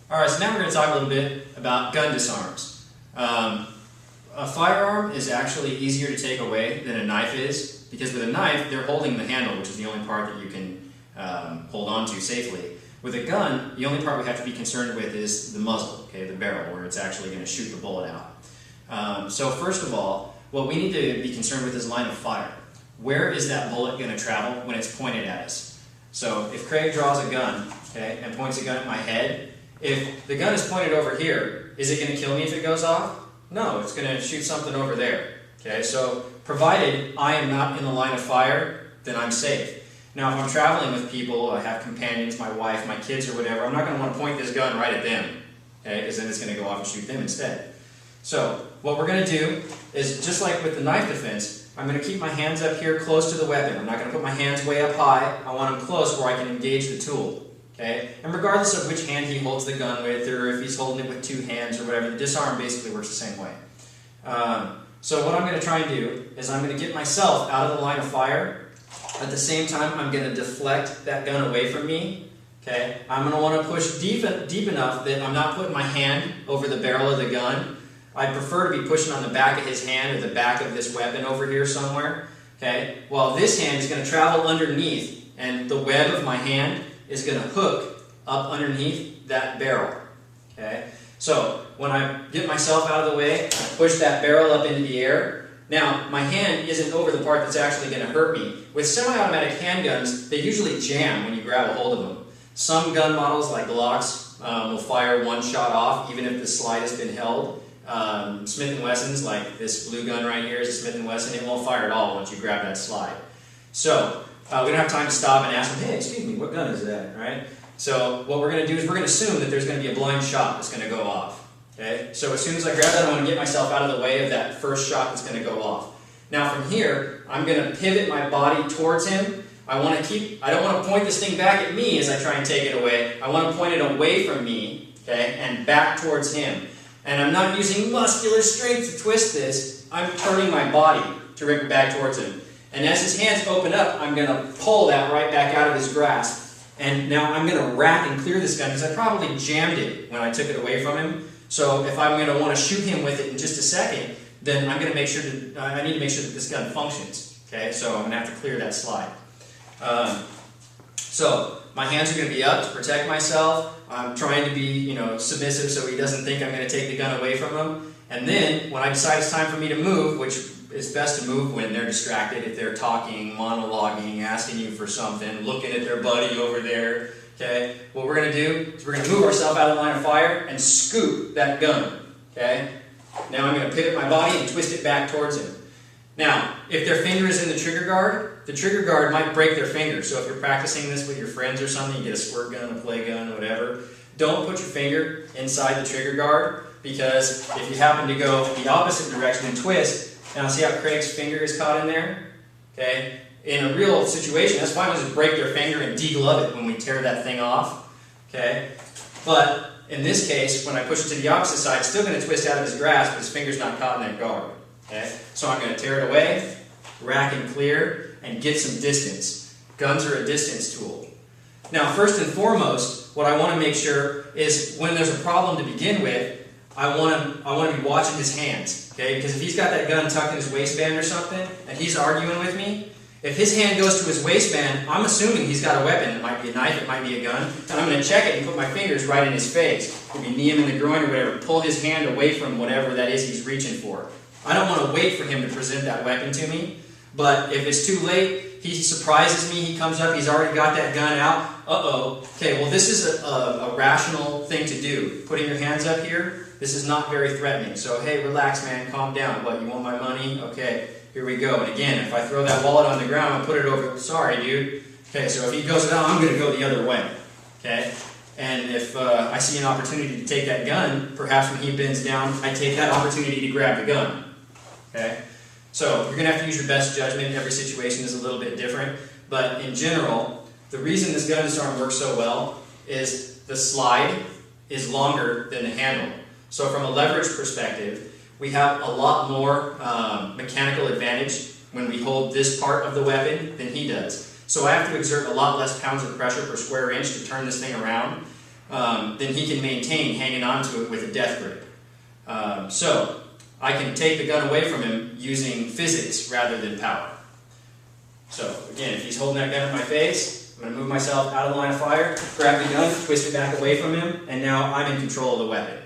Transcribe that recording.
Alright, so now we're going to talk a little bit about gun disarms. A firearm is actually easier to take away than a knife is, because with a knife, they're holding the handle, which is the only part that you can hold on to safely. With a gun, the only part we have to be concerned with is the muzzle, okay, the barrel, where it's actually going to shoot the bullet out. So first of all, what we need to be concerned with is line of fire. Where is that bullet going to travel when it's pointed at us? So if Craig draws a gun, okay, and points a gun at my head, if the gun is pointed over here, is it going to kill me if it goes off? No, it's going to shoot something over there. Okay, so provided I am not in the line of fire, then I'm safe. Now if I'm traveling with people, I have companions, my wife, my kids or whatever, I'm not going to want to point this gun right at them, okay, because then it's going to go off and shoot them instead. So what we're going to do is, just like with the knife defense, I'm going to keep my hands up here close to the weapon. I'm not going to put my hands way up high. I want them close where I can engage the tool. Okay? And regardless of which hand he holds the gun with, or if he's holding it with two hands or whatever, the disarm basically works the same way. So what I'm going to try and do is I'm going to get myself out of the line of fire. At the same time, I'm going to deflect that gun away from me. Okay? I'm going to want to push deep enough that I'm not putting my hand over the barrel of the gun. I prefer to be pushing on the back of his hand or the back of this weapon over here somewhere. Okay? While this hand is going to travel underneath, and the web of my hand is going to hook up underneath that barrel. Okay? So when I get myself out of the way, I push that barrel up into the air. Now, my hand isn't over the part that's actually going to hurt me. With semi-automatic handguns, they usually jam when you grab a hold of them. Some gun models, like Glocks, will fire one shot off, even if the slide has been held. Smith & Wessons, like this blue gun right here is a Smith & Wesson, it won't fire at all once you grab that slide. So, we don't have time to stop and ask them, hey, excuse me, what gun is that, right? So what we're going to do is we're going to assume that there's going to be a blind shot that's going to go off. Okay? So as soon as I grab that, I want to get myself out of the way of that first shot that's going to go off. Now from here, I'm going to pivot my body towards him. I don't want to point this thing back at me as I try and take it away. I want to point it away from me, okay, and back towards him. And I'm not using muscular strength to twist this. I'm turning my body to rip it back towards him. And as his hands open up, I'm going to pull that right back out of his grasp. And now I'm going to rack and clear this gun, because I probably jammed it when I took it away from him. So if I'm going to want to shoot him with it in just a second, then I'm going to make sure that I need to make sure that this gun functions. Okay, so I'm going to have to clear that slide. So my hands are going to be up to protect myself. I'm trying to be, submissive so he doesn't think I'm going to take the gun away from him. And then when I decide it's time for me to move, which it's best to move when they're distracted, if they're talking, monologuing, asking you for something, looking at their buddy over there. Okay? What we're going to do is we're going to move ourselves out of the line of fire and scoop that gun. Okay? Now I'm going to pivot my body and twist it back towards him. Now, if their finger is in the trigger guard might break their finger. So if you're practicing this with your friends or something, you get a squirt gun, a play gun, whatever, don't put your finger inside the trigger guard, because if you happen to go the opposite direction and twist, now see how Craig's finger is caught in there? Okay? In a real situation, that's fine to just break their finger and deglove it when we tear that thing off. Okay? But in this case, when I push it to the opposite side, it's still going to twist out of his grasp, but his finger's not caught in that guard. Okay? So I'm going to tear it away, rack and clear, and get some distance. Guns are a distance tool. Now, first and foremost, what I want to make sure is when there's a problem to begin with, I want to be watching his hands. Okay? Because if he's got that gun tucked in his waistband or something, and he's arguing with me, if his hand goes to his waistband, I'm assuming he's got a weapon. It might be a knife, it might be a gun, and I'm going to check it and put my fingers right in his face. Maybe knee him in the groin or whatever, pull his hand away from whatever that is he's reaching for. I don't want to wait for him to present that weapon to me, but if it's too late, he surprises me, he comes up, he's already got that gun out, okay, well this is a rational thing to do. Putting your hands up here, this is not very threatening. So, hey, relax, man, calm down. What, you want my money? Okay, here we go. And again, if I throw that wallet on the ground and put it over, sorry, dude. Okay, so if he goes down, I'm going to go the other way. Okay? And if I see an opportunity to take that gun, perhaps when he bends down, I take that opportunity to grab the gun. Okay? So, you're going to have to use your best judgment. Every situation is a little bit different. But in general, the reason this gun disarm works so well is the slide is longer than the handle. So from a leverage perspective, we have a lot more mechanical advantage when we hold this part of the weapon than he does. So I have to exert a lot less pounds of pressure per square inch to turn this thing around. then he can maintain hanging onto it with a death grip. So I can take the gun away from him using physics rather than power. So again, if he's holding that gun at my face, I'm going to move myself out of the line of fire, grab the gun, twist it back away from him, and now I'm in control of the weapon.